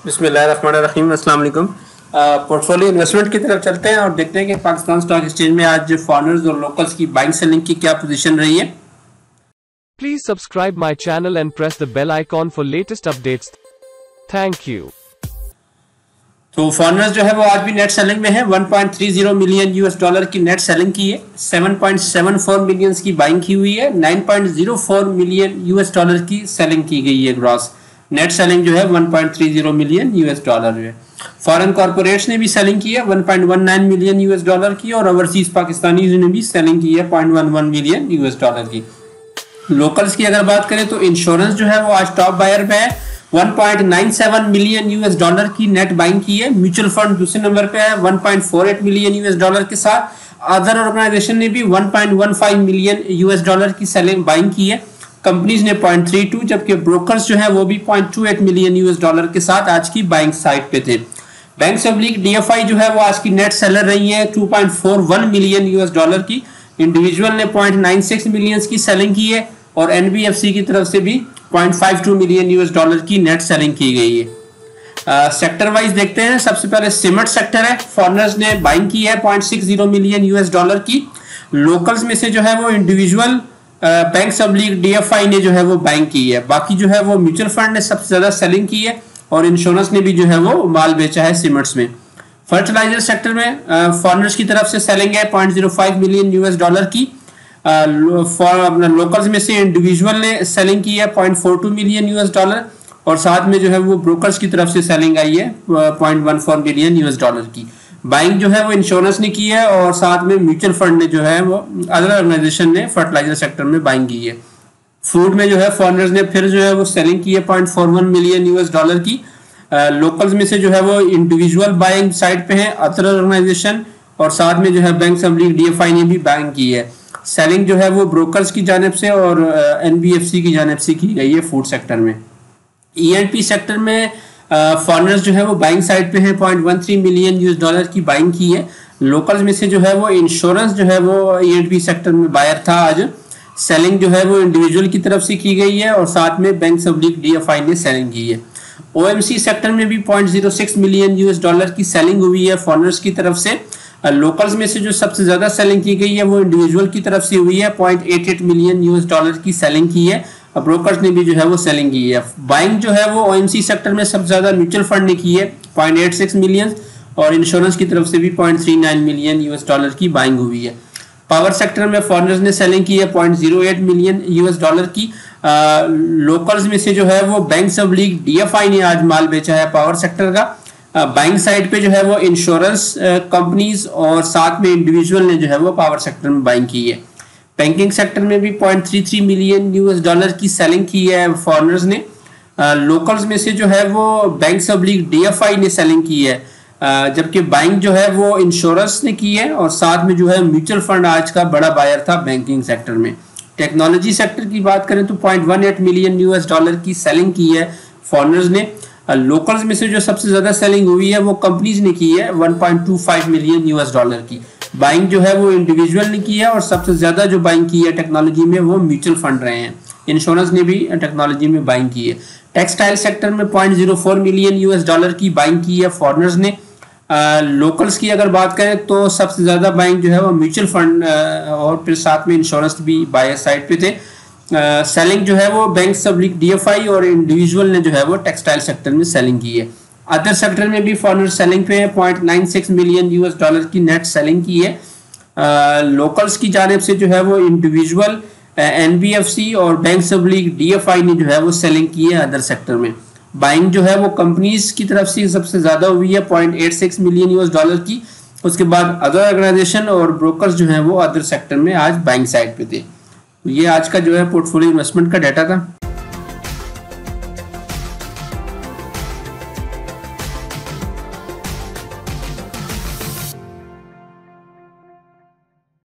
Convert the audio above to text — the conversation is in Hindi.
बिस्मिल्लाहिर्रहमानिर्रहीम, अस्सलाम वालेकुम। पोर्टफोलियो इन्वेस्टमेंट की तरफ चलते हैं और देखते हैं कि पाकिस्तान स्टॉक एक्सचेंज में आज फॉरेनर्स और लोकल्स की बाइंग सेलिंग की क्या पोजीशन रही है। Please subscribe my channel and press the bell icon for latest updates. Thank you. तो फॉरेनर्स जो है वो आज भी नेट सेलिंग में है। 1.30 मिलियन यूएस डॉलर की नेट सेलिंग की है। 7.74 मिलियन की बाइंग की हुई है। 9.04 मिलियन यूएस डॉलर की सेलिंग की गई है। ग्रॉस नेट सेलिंग जो है 1.30 मिलियन यूएस डॉलर है। फॉरेन कॉर्पोरेट्स ने भी सेलिंग की है 1.19 मिलियन यूएस डॉलर की, और ओवरसीज पाकिस्तानी ने भी सेलिंग की है 0.11 मिलियन यूएस डॉलर की। लोकल्स की अगर बात करें तो इंश्योरेंस जो है वो आज टॉप बायर पे है। 1.97 मिलियन यूएस डॉलर की नेट बाइंग की है। म्यूचुअल फंड दूसरे नंबर पे है 1.48 मिलियन यूएस डॉलर के साथ। अदर ऑर्गेनाइजेशन ने भी 1.15 मिलियन यूएस डॉलर की सेलिंग बाइंग की है। कंपनीज ने 0.32, जबकि ब्रोकर्स जो है वो भी 0.28 मिलियन यूएस डॉलर के साथ आज की बाइंग साइड पे थे। बैंक पब्लिक डीएफआई जो है वो आज की नेट सेलर रही है 2.41 मिलियन यूएस डॉलर की। इंडिविजुअल ने 0.96 मिलियन की सेलिंग की है, और एनबीएफसी की तरफ से भी 0.52 मिलियन यूएस डॉलर की नेट सेलिंग की गई है। सेक्टर वाइज देखते हैं। सबसे पहले सीमेंट सेक्टर है। फॉरेनर्स ने बाइंग की है 0.60 मिलियन यूएस डॉलर की। लोकल्स में से जो है वो इंडिविजुअल, बैंक पब्लिक डीएफआई ने जो है वो बाइंग की है। बाकी जो है वो म्यूचुअल फंड ने सबसे ज्यादा सेलिंग की है, और इंश्योरेंस ने भी जो है वो माल बेचा है सीमेंट्स में। फर्टिलाइजर सेक्टर में फॉरेनर्स की तरफ से सेलिंग है 0.05 मिलियन यूएस डॉलर की। लोकल्स में से इंडिविजुअल ने सेलिंग की है 0.42 मिलियन यूएस डॉलर, और साथ में जो है वो ब्रोकर्स की तरफ से सेलिंग आई है 0.14 मिलियन यूएस डॉलर की। बाइंग जो है वो इंश्योरेंस ने की है, और साथ में म्यूचुअल फंड ने जो है वो अदर ऑर्गेनाइजेशन ने फर्टिलाइजर सेक्टर में बाइंग की है। फूड में जो है फॉरेनर्स ने फिर जो है वो सेलिंग की है 0.41 मिलियन यूएस डॉलर की। लोकल्स में से जो है वो इंडिविजुअल बाइंग साइड पे है अदर ऑर्गेनाइजेशन, और साथ में जो है बैंक पब्लिक डीएफआई ने भी बाइंग की है। सेलिंग जो है वो ब्रोकर्स की जानिब से और एनबीएफसी की जानिब से की गई है फूड सेक्टर में। ईएनपी सेक्टर में फॉरेनर्स जो है वो बाइंग साइड पे है 0.13 मिलियन यूएस डॉलर की बाइंग की है। लोकल्स में से जो है वो इंश्योरेंस जो है वो ईएनपी सेक्टर में बायर था आज। सेलिंग जो है वो इंडिविजुअल की तरफ से की गई है, और साथ में बैंक पब्लिक डीएफआई ने सेलिंग की है। ओएमसी सेक्टर में भी 0.06 मिलियन यूएस डॉलर की सेलिंग हुई है फॉरेनर्स की तरफ से। लोकल्स में से जो सबसे ज्यादा सेलिंग की गई है वो इंडिविजुअल की तरफ से हुई है 0.88 मिलियन यूएस डॉलर की सेलिंग की है। ब्रोकर्स ने भी जो है वो सेलिंग की है। बाइंग जो है वो ओएमसी सेक्टर में सबसे ज्यादा म्यूचुअल फंड ने की है 0.86 मिलियन, और इंश्योरेंस की तरफ से भी 0.39 मिलियन यूएस डॉलर की बाइंग हुई है। पावर सेक्टर में फॉरेनर्स ने सेलिंग की है 0.08 मिलियन यूएस डॉलर की। लोकल्स में से जो है वो बैंक पब्लिक डीएफआई ने आज माल बेचा है पावर सेक्टर का। बाइंग साइड पे जो है वो इंश्योरेंस कंपनीज और साथ में इंडिविजुअल ने जो है वो पावर सेक्टर में बाइंग की है। बैंकिंग सेक्टर में भी 0.33 मिलियन यूएस डॉलर की सेलिंग की है फॉरेनर्स ने। लोकल्स में से जो है वो बैंक पब्लिक डीएफआई ने सेलिंग की है, जबकि बाइंग जो है वो इंश्योरेंस ने की है, और साथ में जो है म्यूचुअल फंड आज का बड़ा बायर था बैंकिंग सेक्टर में। टेक्नोलॉजी सेक्टर की बात करें तो 0.18 मिलियन यूएस डॉलर की सेलिंग की है फॉरेनर्स ने। लोकल्स में से जो सबसे ज्यादा सेलिंग हुई है वो कंपनीज ने की है 1.25 मिलियन यूएस डॉलर की। बाइंग जो है वो इंडिविजुअल ने की है, और सबसे ज्यादा जो बाइंग की है टेक्नोलॉजी में वो म्यूचुअल फंड रहे हैं। इंश्योरेंस ने भी टेक्नोलॉजी में बाइंग की है। टेक्सटाइल सेक्टर में 0.04 मिलियन यूएस डॉलर की बाइंग की है फॉरेनर्स ने। लोकल्स की अगर बात करें तो सबसे ज्यादा बाइंग जो है वो म्यूचुअल फंड और फिर साथ में इंश्योरेंस भी बायर साइड पे थे। सेलिंग जो है वो बैंक पब्लिक डीएफआई और इंडिविजुअल ने जो है वो टेक्सटाइल सेक्टर में सेलिंग की है। अदर सेक्टर में भी फॉरेनर सेलिंग पे है 0.96 मिलियन यूएस डॉलर की नेट सेलिंग की है। लोकल्स की जानिब से जो है वो इंडिविजुअल, एनबीएफसी और बैंक पब्लिक डीएफआई ने जो है वो सेलिंग की है अदर सेक्टर में। बाइंग जो है वो कंपनीज की तरफ से सबसे ज्यादा हुई है 0.86 मिलियन यूएस डॉलर की। उसके बाद अदर ऑर्गेनाइजेशन और ब्रोकर्स जो है वो अदर सेक्टर में आज बाइंग साइड पे थे। ये आज का जो है पोर्टफोलियो इन्वेस्टमेंट का डाटा था।